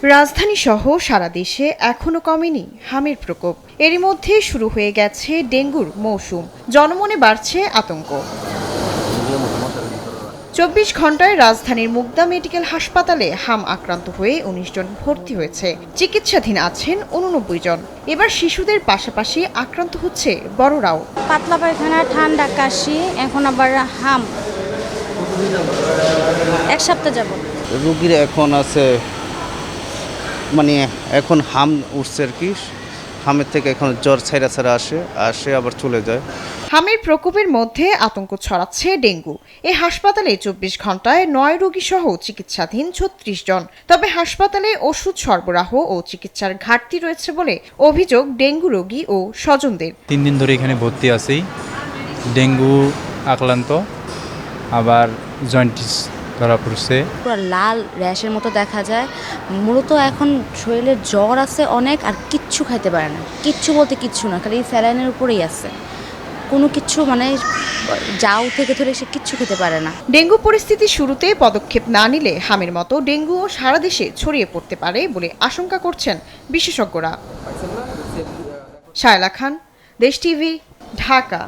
রাজধানী সহ সারা দেশে এখনো কমেনি হামের প্রকোপ। এরই মধ্যে শুরু হয়ে গেছে ডেঙ্গুর মৌসুম। জনমনে বাড়ছে আতঙ্ক। ২৪ ঘন্টায় রাজধানীর মুগদা মেডিকেল হাসপাতালে হাম আক্রান্ত হয়ে ১৯ জন ভর্তি হয়েছে। চিকিৎসাধীন আছেন ৮৯ জন। এবার শিশুদের পাশাপাশি আক্রান্ত হচ্ছে বড়রাও। পাতলা পায়খানা, ঠান্ডা, কাশি, এখন আবার হাম। এক সপ্তাহ যাব। রোগীর এখন আছে মানে এখন হাম উঠছে আর কি। হামের থেকে এখন জ্বর ছাড়া আসে আবার চলে যায়। হামের প্রকোপের মধ্যে আতঙ্ক ছড়াচ্ছে ডেঙ্গু। এই হাসপাতালে ২৪ ঘন্টায় ৯ রোগী সহ চিকিৎসাধীন ৩৬ জন। তবে হাসপাতালে ওষুধ সরবরাহ ও চিকিৎসার ঘাটতি রয়েছে বলে অভিযোগ ডেঙ্গু রোগী ও স্বজনদের। ৩ দিন ধরে এখানে ভর্তি আছি। ডেঙ্গু আক্রান্ত, আবার জয়েন্টিস ধরা পড়ছে। পুরো লাল র্যাশের মতো দেখা যায়। মূলত এখন শরীরে জ্বর আছে অনেক, আর কিচ্ছু খাইতে পারে না। কিচ্ছু বলতে কিচ্ছু না, খালি স্যালাইনের উপরেই আছে। কোনো কিচ্ছু মানে জাউ থেকে ধরে সে কিচ্ছু খেতে পারে না। ডেঙ্গু পরিস্থিতি শুরুতে পদক্ষেপ না নিলে হামের মতো ডেঙ্গুও সারা দেশে ছড়িয়ে পড়তে পারে বলে আশঙ্কা করছেন বিশেষজ্ঞরা। শায়লা খান, দেশ টিভি, ঢাকা।